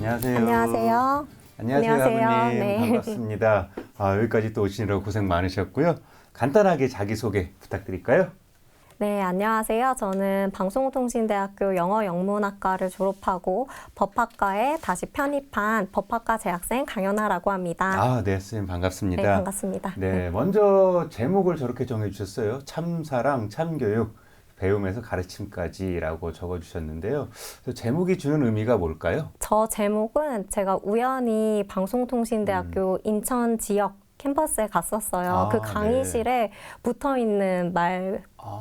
안녕하세요. 안녕하세요. 안녕하세요, 안녕하세요. 아버님. 네. 반갑습니다. 여기까지 또 오시느라고 고생 많으셨고요. 간단하게 자기소개 부탁드릴까요? 네, 안녕하세요. 저는 방송통신대학교 영어영문학과를 졸업하고 법학과에 다시 편입한 법학과 재학생 강연아라고 합니다. 네, 선생님 반갑습니다. 네, 반갑습니다. 네, 먼저 제목을 저렇게 정해주셨어요. 참사랑 참교육, 배움에서 가르침까지라고 적어주셨는데요. 그래서 제목이 주는 의미가 뭘까요? 저 제목은 제가 우연히 방송통신대학교 인천 지역 캠퍼스에 갔었어요. 그 강의실에 붙어 있는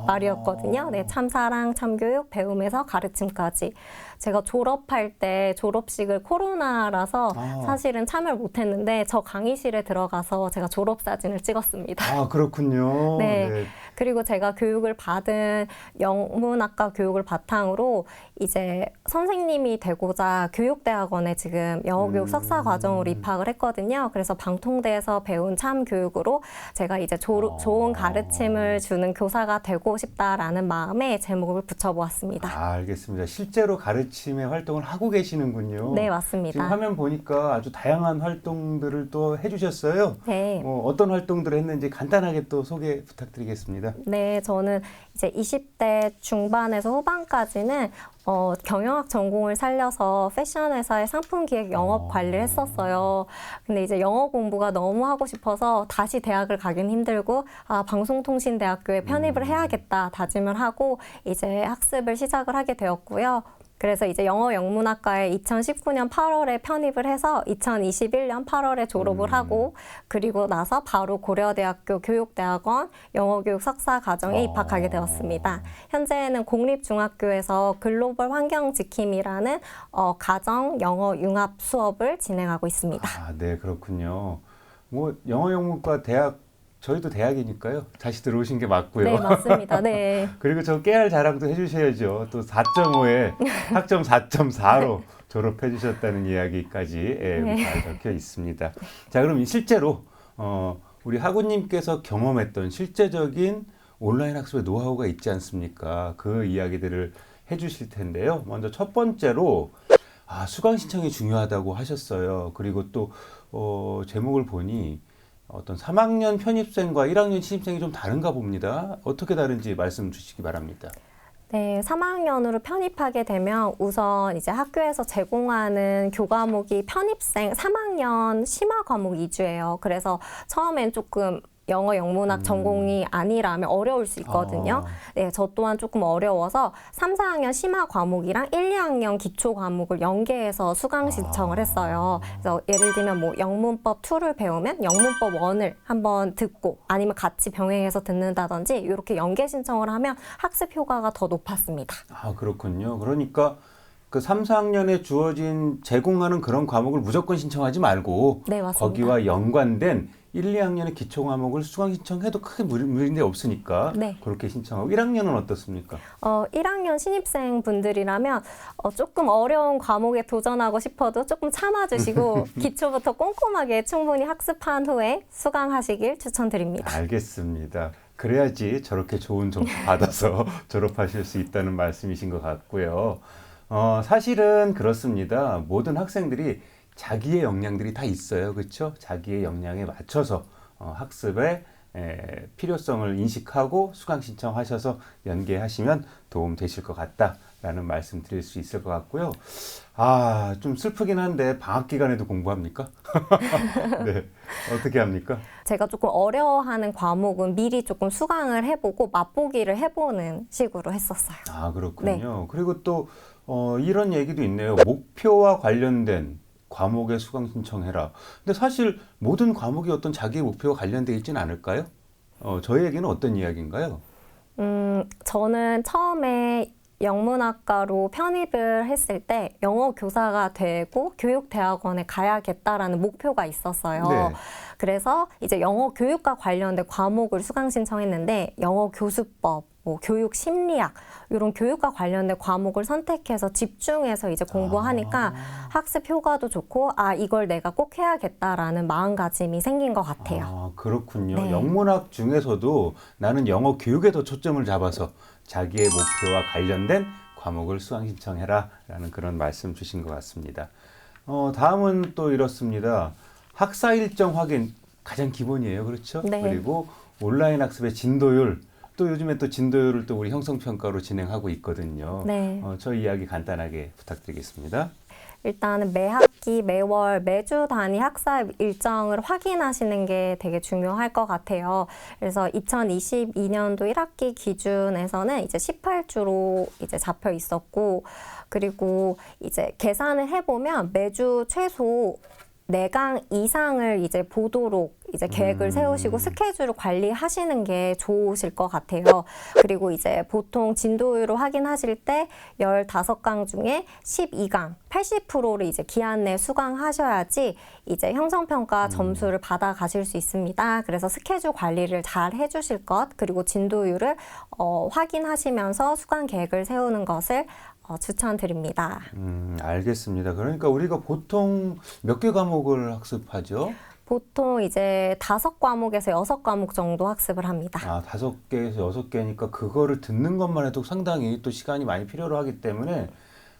말이었거든요. 네, 참사랑 참교육, 배움에서 가르침까지. 제가 졸업할 때 졸업식을 코로나라서 사실은 참여를 못했는데 저 강의실에 들어가서 제가 졸업사진을 찍었습니다. 그렇군요. 네. 네. 그리고 제가 교육을 받은 영문학과 교육을 바탕으로 이제 선생님이 되고자 교육대학원에 지금 영어교육 석사 과정으로 입학을 했거든요. 그래서 방통대에서 배운 참교육으로 제가 이제 좋은 가르침을 주는 교사가 되고 싶다라는 마음에 제목을 붙여보았습니다. 알겠습니다. 실제로 가르침의 활동을 하고 계시는군요. 네, 맞습니다. 지금 화면 보니까 아주 다양한 활동들을 또 해주셨어요. 네. 어떤 활동들을 했는지 간단하게 또 소개 부탁드리겠습니다. 네, 저는 이제 20대 중반에서 후반까지는 경영학 전공을 살려서 패션 회사의 상품 기획 영업 관리를 했었어요. 근데 이제 영어 공부가 너무 하고 싶어서 다시 대학을 가긴 힘들고 방송통신대학교에 편입을 해야겠다 다짐을 하고 이제 학습을 시작을 하게 되었고요. 그래서 이제 영어영문학과에 2019년 8월에 편입을 해서 2021년 8월에 졸업을 하고 그리고 나서 바로 고려대학교 교육대학원 영어교육 석사 과정에 입학하게 되었습니다. 현재는 공립중학교에서 글로벌 환경 지킴이라는 가정 영어 융합 수업을 진행하고 있습니다. 네, 그렇군요. 영어영문과 대학 저희도 대학이니까요. 다시 들어오신 게 맞고요. 네, 맞습니다. 네. 그리고 저 깨알 자랑도 해주셔야죠. 또 4.5에 학점 4.4로 졸업해 주셨다는 이야기까지 잘 적혀 있습니다. 자, 그럼 실제로 우리 학우님께서 경험했던 실제적인 온라인 학습의 노하우가 있지 않습니까? 그 이야기들을 해주실 텐데요. 먼저 첫 번째로 수강 신청이 중요하다고 하셨어요. 그리고 또 제목을 보니 어떤 3학년 편입생과 1학년 신입생이 좀 다른가 봅니다. 어떻게 다른지 말씀 주시기 바랍니다. 네, 3학년으로 편입하게 되면 우선 이제 학교에서 제공하는 교과목이 편입생 3학년 심화 과목 위주예요. 그래서 처음엔 조금 영어 영문학 전공이 아니라면 어려울 수 있거든요. 네, 저 또한 조금 어려워서 3, 4학년 심화 과목이랑 1, 2학년 기초 과목을 연계해서 수강 신청을 했어요. 그래서 예를 들면 영문법 2를 배우면 영문법 1을 한번 듣고 아니면 같이 병행해서 듣는다든지 이렇게 연계 신청을 하면 학습 효과가 더 높았습니다. 그렇군요. 그러니까 그 3, 4학년에 주어진 제공하는 그런 과목을 무조건 신청하지 말고 네, 맞습니다. 거기와 연관된 1, 2학년의 기초 과목을 수강 신청해도 크게 문제 없으니까 네. 그렇게 신청하고 1학년은 어떻습니까? 1학년 신입생 분들이라면 조금 어려운 과목에 도전하고 싶어도 조금 참아주시고 기초부터 꼼꼼하게 충분히 학습한 후에 수강하시길 추천드립니다. 알겠습니다. 그래야지 저렇게 좋은 점수 받아서 졸업하실 수 있다는 말씀이신 것 같고요. 사실은 그렇습니다. 모든 학생들이 자기의 역량들이 다 있어요. 그렇죠? 자기의 역량에 맞춰서 학습의 필요성을 인식하고 수강 신청하셔서 연계하시면 도움 되실 것 같다라는 말씀 드릴 수 있을 것 같고요. 좀 슬프긴 한데 방학 기간에도 공부합니까? 네. 어떻게 합니까? 제가 조금 어려워하는 과목은 미리 조금 수강을 해보고 맛보기를 해보는 식으로 했었어요. 그렇군요. 네. 그리고 또 이런 얘기도 있네요. 목표와 관련된 과목에 수강 신청해라. 근데 사실 모든 과목이 어떤 자기의 목표와 관련되어 있지는 않을까요? 저희에게는 어떤 이야기인가요? 저는 처음에 영문학과로 편입을 했을 때 영어 교사가 되고 교육대학원에 가야겠다라는 목표가 있었어요. 네. 그래서 이제 영어 교육과 관련된 과목을 수강 신청했는데 영어 교수법, 교육 심리학 이런 교육과 관련된 과목을 선택해서 집중해서 이제 공부하니까 학습 효과도 좋고 이걸 내가 꼭 해야겠다라는 마음가짐이 생긴 것 같아요. 그렇군요. 네. 영문학 중에서도 나는 영어 교육에 더 초점을 잡아서 자기의 목표와 관련된 과목을 수강 신청해라 라는 그런 말씀 주신 것 같습니다. 다음은 또 이렇습니다. 학사 일정 확인 가장 기본이에요. 그렇죠? 네. 그리고 온라인 학습의 진도율, 또 요즘에 또 진도율을 또 우리 형성평가로 진행하고 있거든요. 네. 저 이야기 간단하게 부탁드리겠습니다. 일단은 매 학기, 매월, 매주 단위 학사 일정을 확인하시는 게 되게 중요할 것 같아요. 그래서 2022년도 1학기 기준에서는 이제 18주로 이제 잡혀 있었고, 그리고 이제 계산을 해보면 매주 최소 4강 이상을 이제 보도록 이제 계획을 세우시고 스케줄을 관리하시는 게 좋으실 것 같아요. 그리고 이제 보통 진도율을 확인하실 때 15강 중에 12강, 80%를 이제 기한 내 수강하셔야지 이제 형성평가 점수를 받아 가실 수 있습니다. 그래서 스케줄 관리를 잘 해주실 것, 그리고 진도율을 확인하시면서 수강 계획을 세우는 것을 추천드립니다. 알겠습니다. 그러니까 우리가 보통 몇 개 과목을 학습하죠? 보통 이제 5과목에서 6과목 정도 학습을 합니다. 5개에서 6개니까 그거를 듣는 것만 해도 상당히 또 시간이 많이 필요로 하기 때문에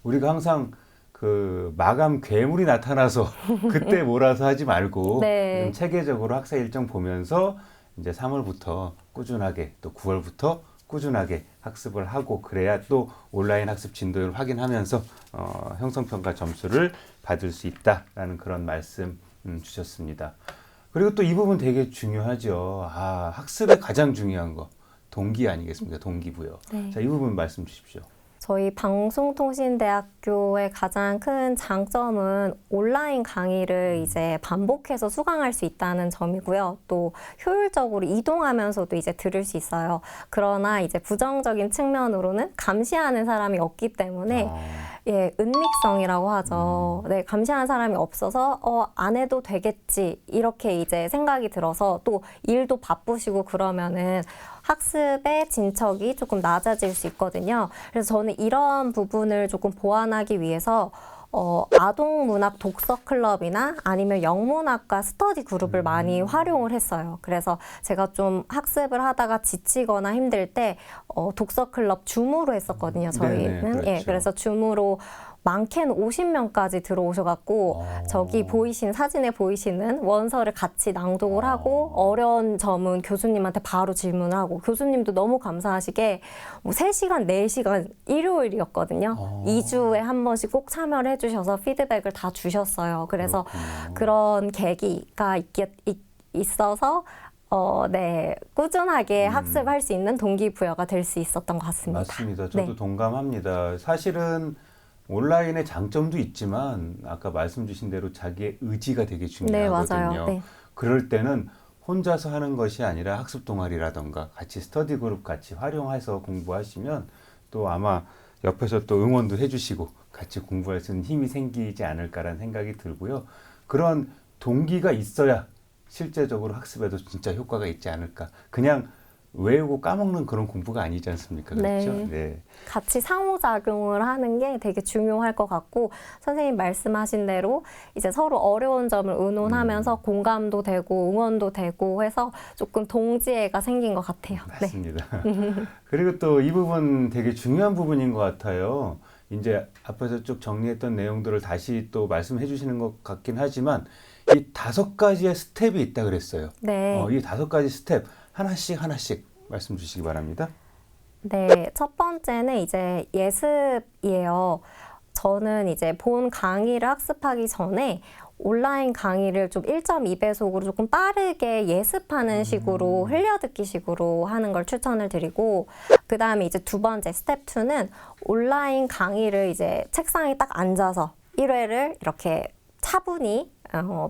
우리가 항상 그 마감 괴물이 나타나서 그때 몰아서 하지 말고 네. 좀 체계적으로 학사 일정 보면서 이제 3월부터 꾸준하게 또 9월부터 꾸준하게 학습을 하고 그래야 또 온라인 학습 진도를 확인하면서 형성평가 점수를 받을 수 있다라는 그런 말씀 주셨습니다. 그리고 또 이 부분 되게 중요하죠. 학습의 가장 중요한 거 동기 아니겠습니까? 동기부여. 네. 자, 이 부분 말씀 주십시오. 저희 방송통신대학교의 가장 큰 장점은 온라인 강의를 이제 반복해서 수강할 수 있다는 점이고요. 또 효율적으로 이동하면서도 이제 들을 수 있어요. 그러나 이제 부정적인 측면으로는 감시하는 사람이 없기 때문에 예, 은닉성이라고 하죠. 네, 감시하는 사람이 없어서 안 해도 되겠지 이렇게 이제 생각이 들어서 또 일도 바쁘시고 그러면은 학습의 진척이 조금 낮아질 수 있거든요. 그래서 저는 이런 부분을 조금 보완하기 위해서 아동문학 독서 클럽이나 아니면 영문학과 스터디 그룹을 많이 활용을 했어요. 그래서 제가 좀 학습을 하다가 지치거나 힘들 때 독서 클럽 줌으로 했었거든요. 저희는. 네네, 그렇죠. 예, 그래서 줌으로 많게는 50명까지 들어오셔갖고 저기 보이신 사진에 보이시는 원서를 같이 낭독을 하고 어려운 점은 교수님한테 바로 질문을 하고 교수님도 너무 감사하시게 뭐 3시간, 4시간 일요일이었거든요. 2주에 한 번씩 꼭 참여를 해주셔서 피드백을 다 주셨어요. 그래서 그런 계기가 있어서 네, 꾸준하게 학습할 수 있는 동기부여가 될 수 있었던 것 같습니다. 맞습니다. 저도 네. 동감합니다. 사실은 온라인의 장점도 있지만 아까 말씀 주신 대로 자기의 의지가 되게 중요하거든요. 네, 맞아요. 네. 그럴 때는 혼자서 하는 것이 아니라 학습 동아리라던가 같이 스터디 그룹 같이 활용해서 공부하시면 또 아마 옆에서 또 응원도 해주시고 같이 공부할 수 있는 힘이 생기지 않을까라는 생각이 들고요. 그런 동기가 있어야 실제적으로 학습에도 진짜 효과가 있지 않을까. 그냥 외우고 까먹는 그런 공부가 아니지 않습니까? 그렇죠? 네. 네. 같이 상호작용을 하는 게 되게 중요할 것 같고 선생님 말씀하신 대로 이제 서로 어려운 점을 의논하면서 공감도 되고 응원도 되고 해서 조금 동지애가 생긴 것 같아요. 네. 맞습니다. 그리고 또 이 부분 되게 중요한 부분인 것 같아요. 이제 앞에서 쭉 정리했던 내용들을 다시 또 말씀해 주시는 것 같긴 하지만 이 5가지의 스텝이 있다 그랬어요. 네. 이 5가지 스텝 하나씩 말씀 주시기 바랍니다. 네, 첫 번째는 이제 예습이에요. 저는 이제 본 강의를 학습하기 전에 온라인 강의를 좀 1.2배속으로 조금 빠르게 예습하는 식으로 흘려듣기 식으로 하는 걸 추천을 드리고 그 다음에 이제 두 번째 스텝 2는 온라인 강의를 이제 책상에 딱 앉아서 1회를 이렇게 차분히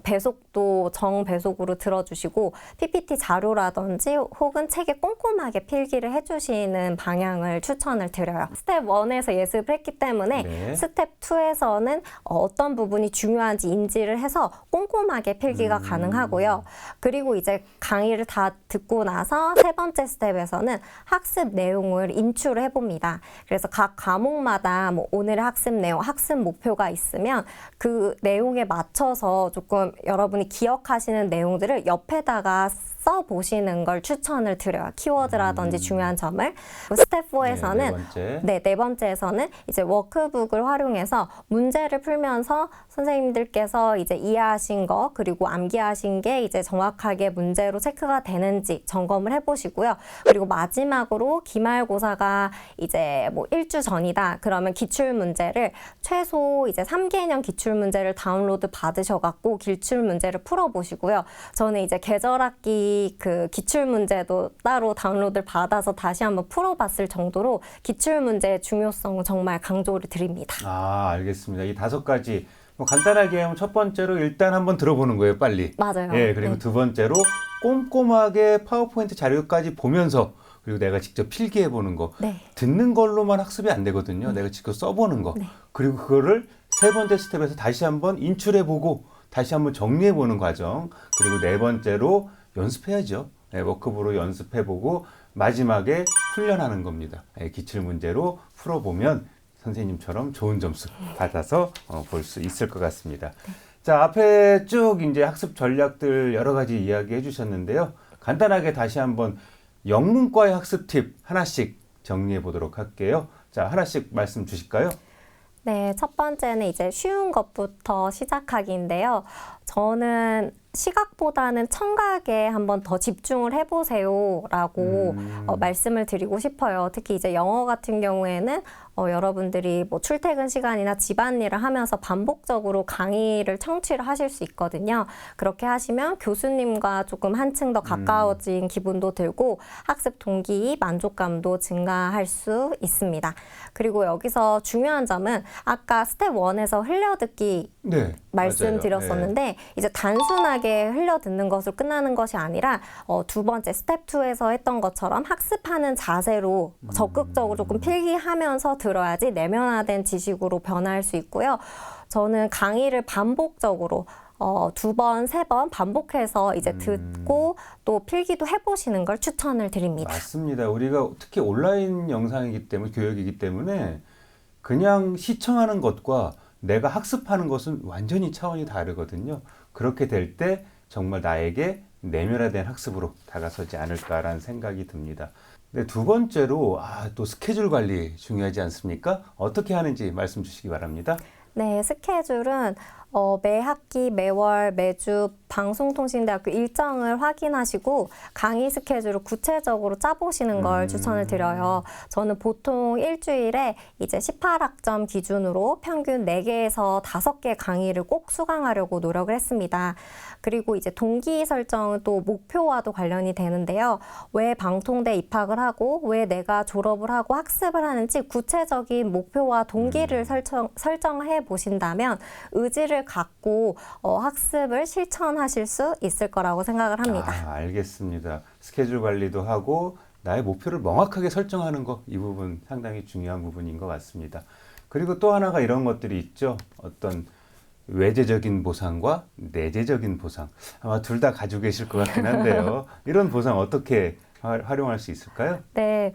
배속도 정배속으로 들어주시고 PPT 자료라든지 혹은 책에 꼼꼼하게 필기를 해주시는 방향을 추천을 드려요. 스텝 1에서 예습을 했기 때문에 네. 스텝 2에서는 어떤 부분이 중요한지 인지를 해서 꼼꼼하게 필기가 가능하고요. 그리고 이제 강의를 다 듣고 나서 세 번째 스텝에서는 학습 내용을 인출을 해봅니다. 그래서 각 과목마다 뭐 오늘의 학습 내용, 학습 목표가 있으면 그 내용에 맞춰서 조금 여러분이 기억하시는 내용들을 옆에다가 써보시는 걸 추천을 드려요. 키워드라든지 중요한 점을. 스텝 4에서는 네 번째에서는 이제 워크북을 활용해서 문제를 풀면서 선생님들께서 이제 이해하신 거 그리고 암기하신 게 이제 정확하게 문제로 체크가 되는지 점검을 해보시고요. 그리고 마지막으로 기말고사가 이제 뭐 1주 전이다. 그러면 기출문제를 최소 이제 3개년 기출문제를 다운로드 받으셔갖고 기출문제를 풀어보시고요. 저는 이제 계절학기 그 기출문제도 따로 다운로드를 받아서 다시 한번 풀어봤을 정도로 기출문제의 중요성을 정말 강조를 드립니다. 아, 알겠습니다. 이 5가지 뭐 간단하게 하면 첫 번째로 일단 한번 들어보는 거예요, 빨리. 맞아요. 예, 그리고 네. 두 번째로 꼼꼼하게 파워포인트 자료까지 보면서 그리고 내가 직접 필기해 보는 거. 네. 듣는 걸로만 학습이 안 되거든요. 내가 직접 써보는 거. 네. 그리고 그거를 세 번째 스텝에서 다시 한번 인출해 보고 다시 한번 정리해 보는 과정. 그리고 네 번째로 연습해야죠. 네, 워크북으로 연습해 보고 마지막에 훈련하는 겁니다. 네, 기출 문제로 풀어보면 선생님처럼 좋은 점수 받아서 볼 수 있을 것 같습니다. 자, 앞에 쭉 이제 학습 전략들 여러 가지 이야기해 주셨는데요. 간단하게 다시 한번 영문과의 학습 팁 하나씩 정리해 보도록 할게요. 자, 하나씩 말씀 주실까요? 네, 첫 번째는 이제 쉬운 것부터 시작하기인데요. 저는 시각보다는 청각에 한번 더 집중을 해보세요라고 말씀을 드리고 싶어요. 특히 이제 영어 같은 경우에는 여러분들이 뭐 출퇴근 시간이나 집안일을 하면서 반복적으로 강의를 청취를 하실 수 있거든요. 그렇게 하시면 교수님과 조금 한층 더 가까워진 기분도 들고 학습 동기, 만족감도 증가할 수 있습니다. 그리고 여기서 중요한 점은 아까 스텝 1에서 흘려듣기 네, 말씀드렸었는데 네. 이제 단순하게 흘려듣는 것으로 끝나는 것이 아니라 두 번째 스텝 2에서 했던 것처럼 학습하는 자세로 적극적으로 조금 필기하면서 들어야지 내면화된 지식으로 변화할 수 있고요. 저는 강의를 반복적으로 2번, 3번 반복해서 이제 듣고 또 필기도 해보시는 걸 추천을 드립니다. 맞습니다. 우리가 특히 온라인 영상이기 때문에 교육이기 때문에 그냥 시청하는 것과 내가 학습하는 것은 완전히 차원이 다르거든요. 그렇게 될 때 정말 나에게 내면화된 학습으로 다가서지 않을까라는 생각이 듭니다. 네, 두 번째로 또 스케줄 관리 중요하지 않습니까? 어떻게 하는지 말씀 주시기 바랍니다. 네, 스케줄은 매 학기, 매월, 매주 방송통신대학교 일정을 확인하시고 강의 스케줄을 구체적으로 짜보시는 걸 추천을 드려요. 저는 보통 일주일에 이제 18학점 기준으로 평균 4개에서 5개 강의를 꼭 수강하려고 노력을 했습니다. 그리고 이제 동기 설정은 또 목표와도 관련이 되는데요. 왜 방통대 입학을 하고 왜 내가 졸업을 하고 학습을 하는지 구체적인 목표와 동기를 설정해 보신다면 의지를 갖고 학습을 실천하실 수 있을 거라고 생각을 합니다. 알겠습니다. 스케줄 관리도 하고 나의 목표를 명확하게 설정하는 거, 이 부분 상당히 중요한 부분인 것 같습니다. 그리고 또 하나가 이런 것들이 있죠. 어떤 외재적인 보상과 내재적인 보상. 아마 둘 다 가지고 계실 것 같긴 한데요. 이런 보상 어떻게 활용할 수 있을까요? 네,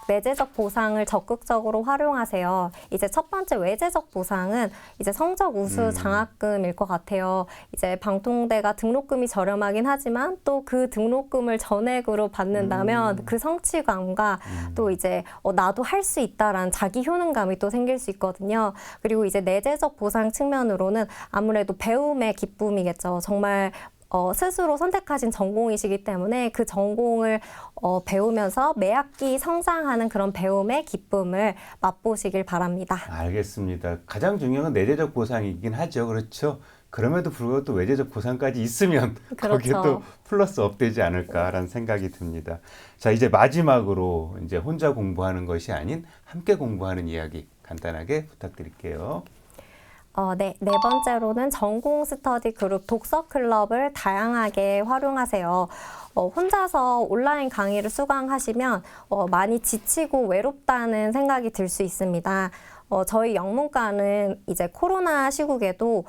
내재적 보상을 적극적으로 활용하세요. 이제 첫 번째 외재적 보상은 이제 성적 우수 장학금일 것 같아요. 이제 방통대가 등록금이 저렴하긴 하지만 또 그 등록금을 전액으로 받는다면 그 성취감과 또 이제 나도 할 수 있다라는 자기 효능감이 또 생길 수 있거든요. 그리고 이제 내재적 보상 측면으로는 아무래도 배움의 기쁨이겠죠. 정말 스스로 선택하신 전공이시기 때문에 그 전공을 배우면서 매 학기 성장하는 그런 배움의 기쁨을 맛보시길 바랍니다. 알겠습니다. 가장 중요한 건 내재적 보상이긴 하죠. 그렇죠. 그럼에도 불구하고 또 외재적 보상까지 있으면 그렇죠. 거기에 또 플러스 업 되지 않을까라는 생각이 듭니다. 자, 이제 마지막으로 이제 혼자 공부하는 것이 아닌 함께 공부하는 이야기 간단하게 부탁드릴게요. 네 번째로는 전공 스터디 그룹 독서 클럽을 다양하게 활용하세요. 혼자서 온라인 강의를 수강하시면 많이 지치고 외롭다는 생각이 들 수 있습니다. 저희 영문과는 이제 코로나 시국에도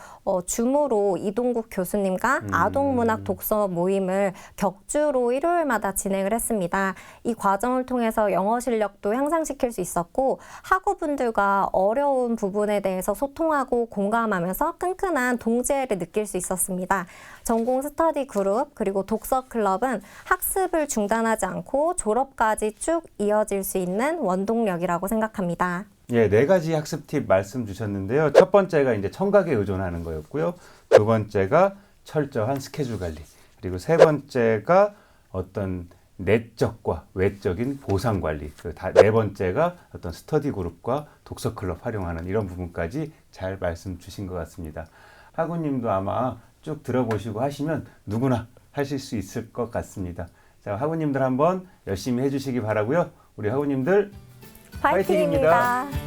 줌으로 이동국 교수님과 아동문학 독서 모임을 격주로 일요일마다 진행을 했습니다. 이 과정을 통해서 영어 실력도 향상시킬 수 있었고 학우분들과 어려운 부분에 대해서 소통하고 공감하면서 끈끈한 동지애를 느낄 수 있었습니다. 전공 스터디 그룹 그리고 독서 클럽은 학습을 중단하지 않고 졸업까지 쭉 이어질 수 있는 원동력이라고 생각합니다. 예, 4가지 학습 팁 말씀 주셨는데요. 첫 번째가 이제 청각에 의존하는 거였고요. 두 번째가 철저한 스케줄 관리. 그리고 세 번째가 어떤 내적과 외적인 보상 관리. 네 번째가 어떤 스터디 그룹과 독서 클럽 활용하는 이런 부분까지 잘 말씀 주신 것 같습니다. 학우님도 아마 쭉 들어보시고 하시면 누구나 하실 수 있을 것 같습니다. 자, 학우님들 한번 열심히 해주시기 바라고요. 우리 학우님들 파이팅입니다.